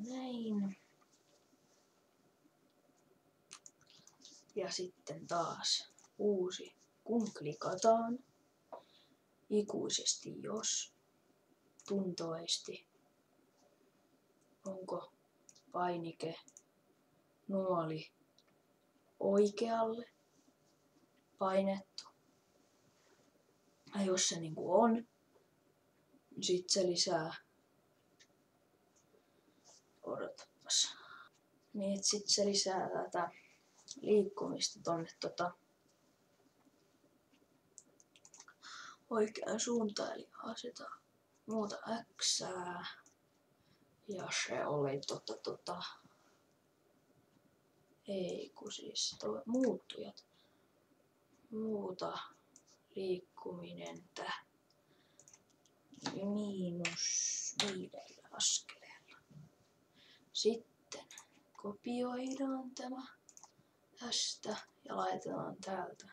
näin. Ja sitten taas uusi, kun klikataan ikuisesti jos tuntoisesti. Onko painike nuoli oikealle painettu. Ja jos se niinku on, niin sit se lisää. Odotapas. Niin et sit se lisää tätä liikkumista tonne oikeaan suuntaan. Eli aseta muuta Xää. Ja se oli ei kun siis muuttujat. Muuta liikkuminen -5 askeleella. Sitten kopioidaan tämä tästä ja laitetaan täältä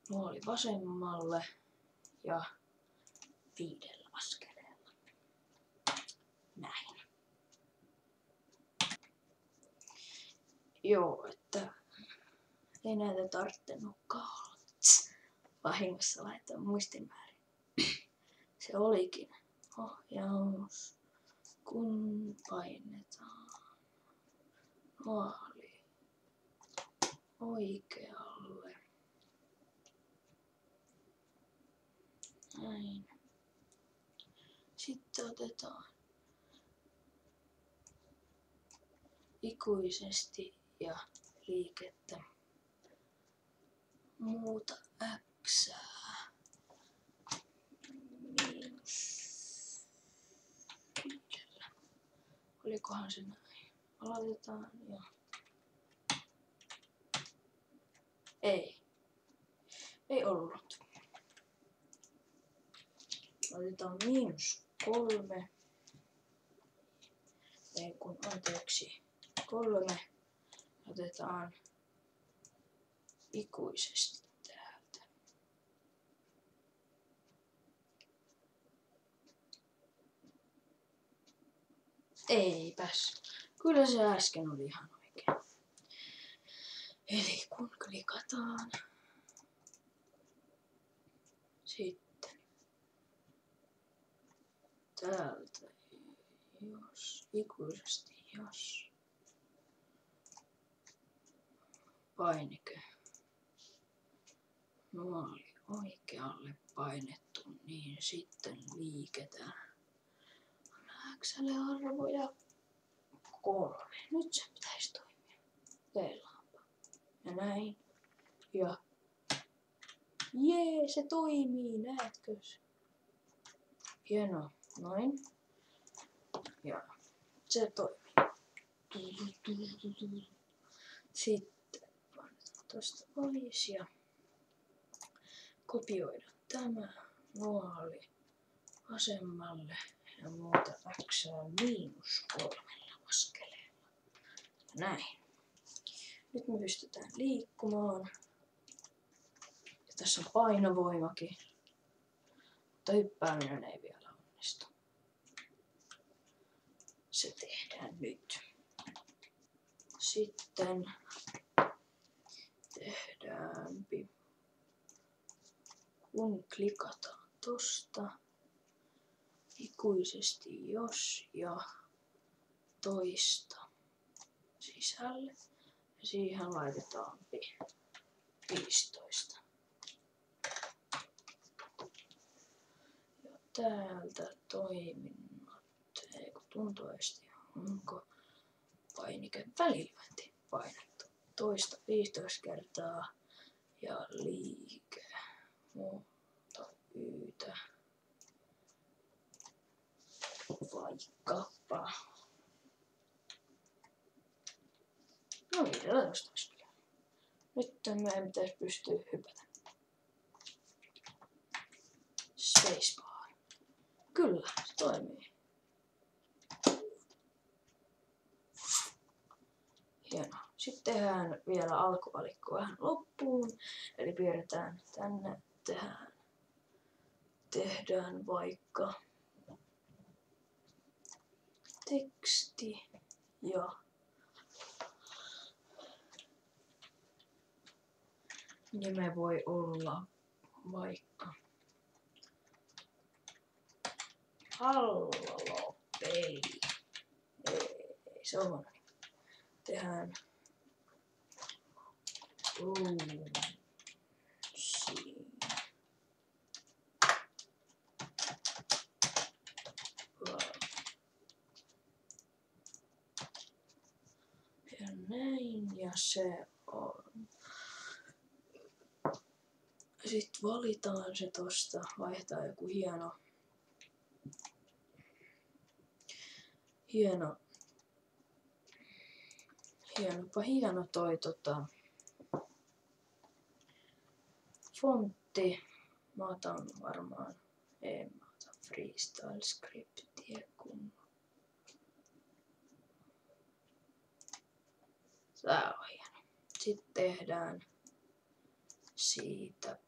nuoli vasemmalle ja 5 askeleella. Näin. Joo, että ei näitä tarvinnutkaan olla. Vahingossa laittaa muistinmäärin. Se olikin ohjaus, kun painetaan nuoli oikealle. Näin. Sitten otetaan ikuisesti ja liikettä. Muuta Xää. -5. Olikohan se näin? Aloitetaan ja... Ei ollut. Otetaan -3. Ei kun anteeksi. 3. Otetaan ikuisesti täältä. Eipäs. Kyllä se äsken oli ihan oikein. Eli kun klikataan. Sitten täältä jos ikuisesti jos painike nuoli oikealle painettu, niin sitten liiketään. X:lle arvoja 3. Nyt se pitäisi toimia. Teillaanpa. Ja näin. Ja jee, se toimii, näetkö? Hienoa. Noin. Ja se toimii. Sitten painetaan tosta pois ja kopioidaan tämä nuoli vasemmalle ja muuta Xää -3 askeleella. Näin. Nyt me pystytään liikkumaan. Ja tässä on painovoimakin. Mutta hyppääminen ei vielä onnistu. Se tehdään nyt. Sitten tehdään, kun klikataan tosta ikuisesti jos ja toista sisälle. Ja siihen laitetaan 15. Ja täältä toiminnot, ei kun tuntoisesti, onko painike välilyönti painettu. Toista 15 kertaa ja liike. Muuta Ytä. Vaikkapa. No 15 askelia. Nyt meidän pitäisi pystyä hypätä. Spacebar. Kyllä, se toimii. Hienoa. Sitten tehdään vielä alkuvalikko vähän loppuun. Eli piirretään tänne, tehdään vaikka teksti. Ja nime voi olla vaikka Hallopeli. Ei, se on huono. Tehdään ja näin, ja se on. Sitten valitaan se tosta, vaihtaa joku hieno toi fontti. Mä otan varmaan, mä otan freestyle scriptiä kun tää on hieno. Sitten tehdään siitä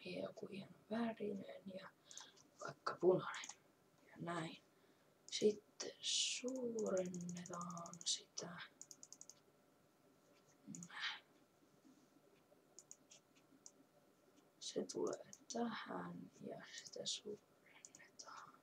joku hieno värinen ja vaikka punainen ja näin. Sitten suurennetaan sitä. Se tulee tähän ja sitä suurennetaan.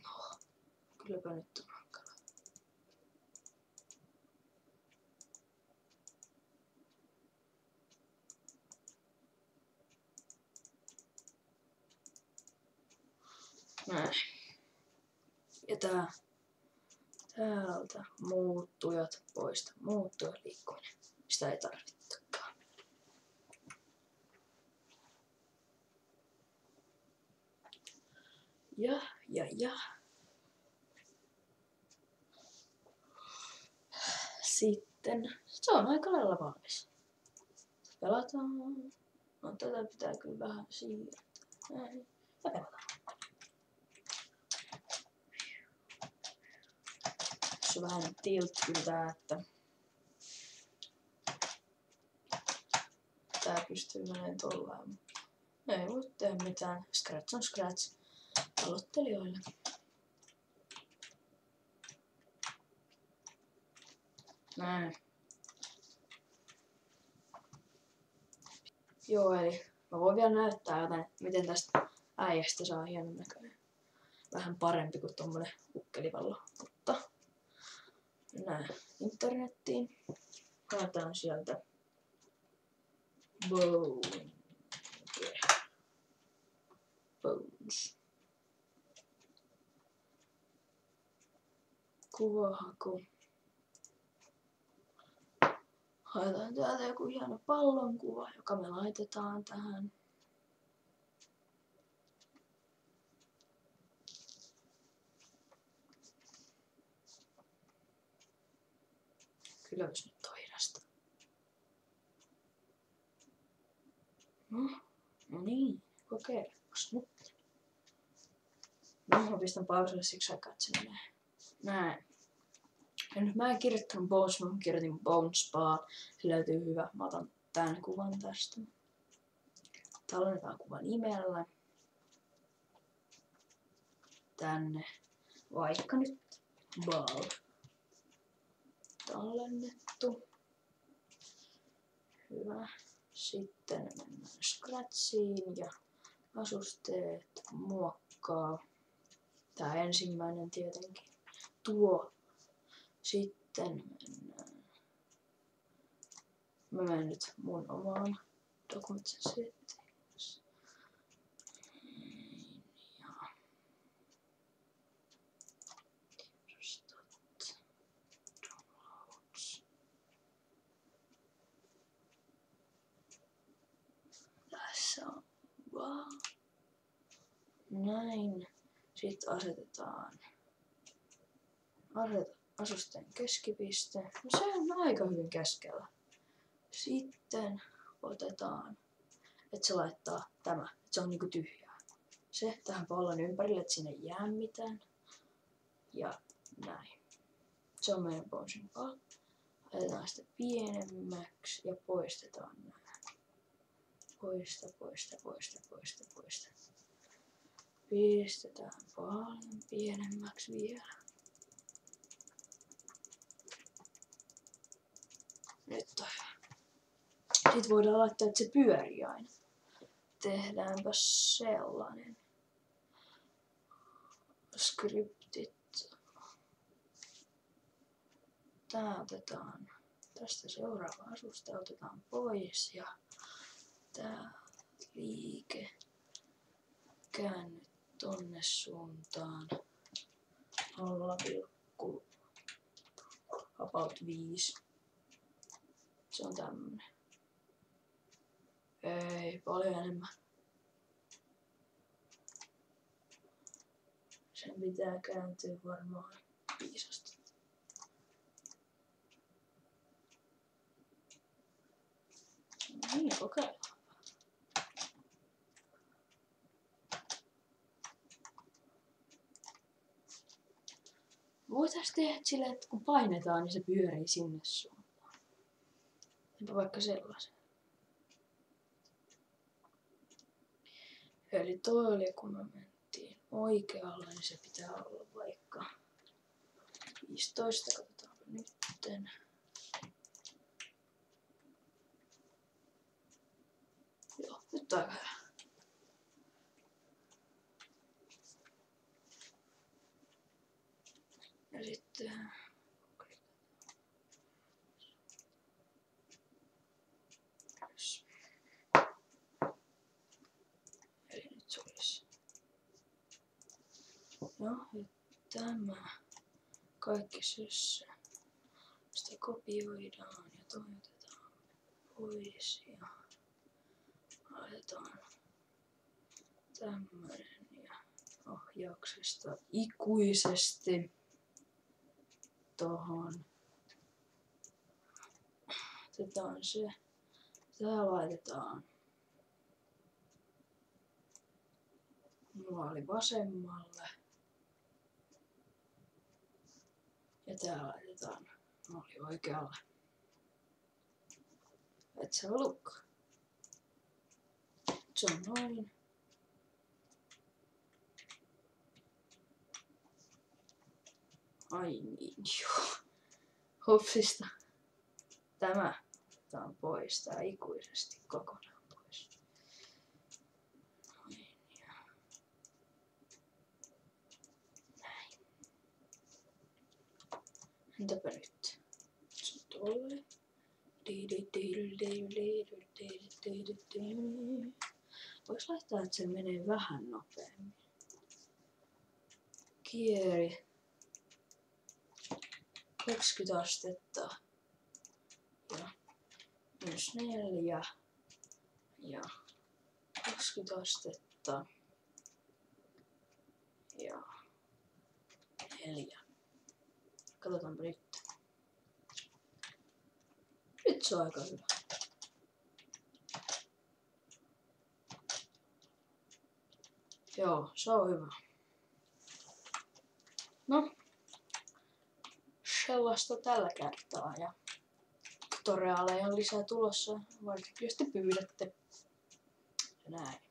No, kylläpä nyt on hankala. Näin. Ja täältä muuttujat poista. Muuttuja liikkuminen. Sitä ei tarvittukaan. Ja. Sitten se on aika lailla valmis. Pelataan. No tätä pitää kyllä vähän siirtää. Näin. Ja pelataan. Se on vähän tilt kyllä, että tää pystyy menemään tollaan. Ei voi tehdä mitään. Scratch on scratch aloittelijoille. Näin. Joo, eli mä voin vielä näyttää jotain, miten tästä äijästä saa hienon näköinen. Vähän parempi kuin tommonen ukkelivallo, mutta mennään internettiin. Haetaan sieltä Bones. Kuvahaku. Haetaan täältä joku hieno pallonkuva, joka me laitetaan tähän. Kyllä jos nyt on hidasta. No niin, kokeilepas nyt. No, mä pistän pauselle siksi aikaa, että se menee. Näin. Ja nyt mä en kirjoittanut Bones, mä kirjoitin Bones Ball. Se löytyy hyvä. Mä otan tän kuvan tästä. Tallennetaan kuva nimellä. Tänne. Vaikka nyt Ball. Tallennettu. Hyvä. Sitten mennään Scratchiin ja asusteet, muokkaa. Tää ensimmäinen tietenkin. Tuo. Sitten mennään. Mä menen nyt mun omaan Document Settings. Ja Downloads. Tässä on vaan. Näin. Sitten asetetaan asusteen keskipiste. No se on aika hyvin keskellä. Sitten otetaan, että se laittaa tämä, että se on niinku tyhjää. Se tähän pallon ympärille, että sinne ei jää mitään. Ja näin. Se on meidän Bonesin pallo. Laitetaan sitä pienemmäksi ja poistetaan nämä. Poista. Pistetään paljon pienemmäksi vielä. Nyt on hyvä. Sitten voidaan laittaa, että se pyörii aina. Tehdäänpä sellainen. Skriptit. Tää otetaan. Tästä seuraava asusta otetaan pois ja tää liike. Käänny tonne suuntaan. 0,5. Se on tämmönen. Ei, paljon enemmän. Sen pitää kääntyä varmaan viisasti. Niin, kokeillaan. Voitaisiin tehdä silleen, että kun painetaan, niin se pyörii sinne suuntaan. Enpä vaikka sellaisen. Eli toi oli, kun me mentiin oikealle, niin se pitää olla vaikka 15. Katsotaanpa nytten. Joo, nyt on hyvä. Ja sitten eli nyt se olisi. No, ja tämä kaikki syssä. Sitä kopioidaan ja toimitetaan pois ja laitetaan tämmönen ja ohjauksesta ikuisesti tohon. Otetaan se. Tää laitetaan nuoli vasemmalle. Ja tää laitetaan nuoli oikealle. Let's have a look. Se on noin. Ai niin, joo. Hupsista. Tämä otetaan pois. Tää ikuisesti kokonaan pois. Noin ja näin. Entäpä nyt? Se on tolle. Voisi laittaa, että se menee vähän nopeammin. Kieri. 20 astetta. Ja myös 4. Ja 20 astetta. Ja 4. Katsotaanpa nyt. Nyt se on aika hyvä. Joo, se on hyvä. No. Sellaista tällä kertaa ja tutoriaaleja on lisää tulossa, varsinkin jos te pyydätte. Ja näin.